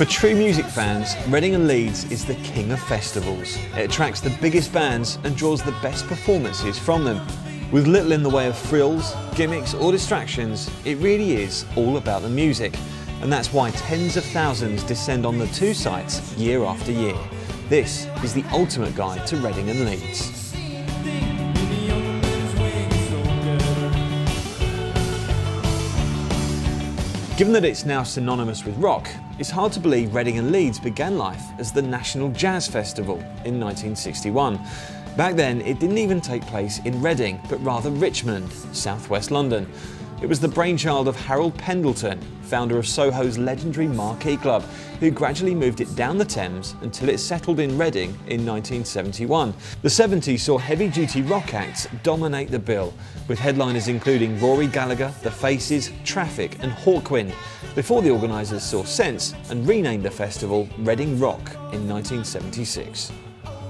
For true music fans, Reading and Leeds is the king of festivals. It attracts the biggest bands and draws the best performances from them. With little in the way of frills, gimmicks or distractions, it really is all about the music. And that's why tens of thousands descend on the two sites year after year. This is the ultimate guide to Reading and Leeds. Given that it's now synonymous with rock, it's hard to believe Reading and Leeds began life as the National Jazz Festival in 1961. Back then, it didn't even take place in Reading, but rather Richmond, southwest London. It was the brainchild of Harold Pendleton, founder of Soho's legendary Marquee Club, who gradually moved it down the Thames until it settled in Reading in 1971. The 70s saw heavy-duty rock acts dominate the bill, with headliners including Rory Gallagher, The Faces, Traffic and Hawkwind, before the organisers saw sense and renamed the festival Reading Rock in 1976.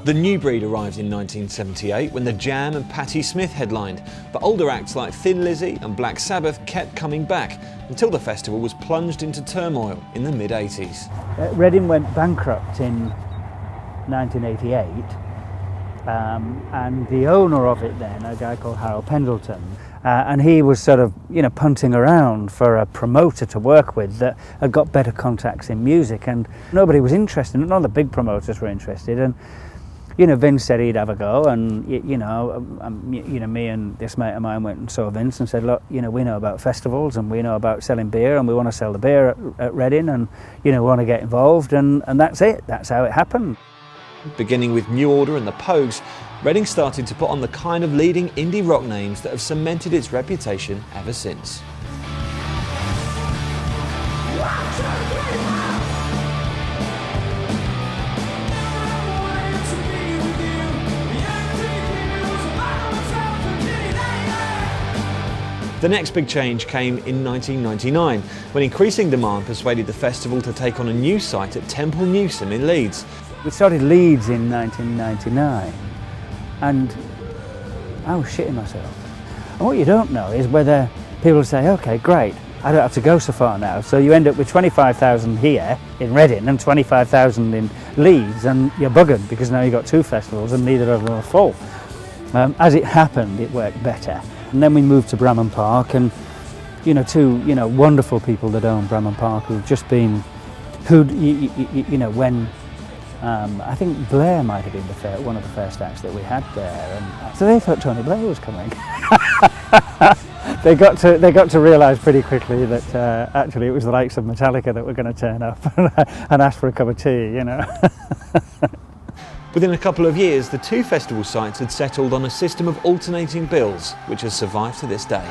The new breed arrived in 1978 when The Jam and Patti Smith headlined, but older acts like Thin Lizzy and Black Sabbath kept coming back until the festival was plunged into turmoil in the mid-80s. Reading went bankrupt in 1988 and the owner of it then, a guy called Harold Pendleton, and he was sort of, punting around for a promoter to work with that had got better contacts in music, and nobody was interested, none of the big promoters were interested. And Vince said he'd have a go, and me and this mate of mine went and saw Vince and said, look, we know about festivals and we know about selling beer, and we want to sell the beer at Reading, and we want to get involved, and that's it. That's how it happened. Beginning with New Order and the Pogues, Reading started to put on the kind of leading indie rock names that have cemented its reputation ever since. The next big change came in 1999, when increasing demand persuaded the festival to take on a new site at Temple Newsome in Leeds. We started Leeds in 1999, and I was shitting myself. And what you don't know is whether people say, okay, great, I don't have to go so far now. So you end up with 25,000 here in Reading and 25,000 in Leeds, and you're buggered because now you've got two festivals and neither of them are full. As it happened, it worked better. And then we moved to Bramham Park, and two wonderful people that own Bramham Park who've just been, when I think Blair might have been one of the first acts that we had there, and so they thought Tony Blair was coming. They got to realise pretty quickly that actually it was the likes of Metallica that were going to turn up and ask for a cup of tea, Within a couple of years, the two festival sites had settled on a system of alternating bills, which has survived to this day.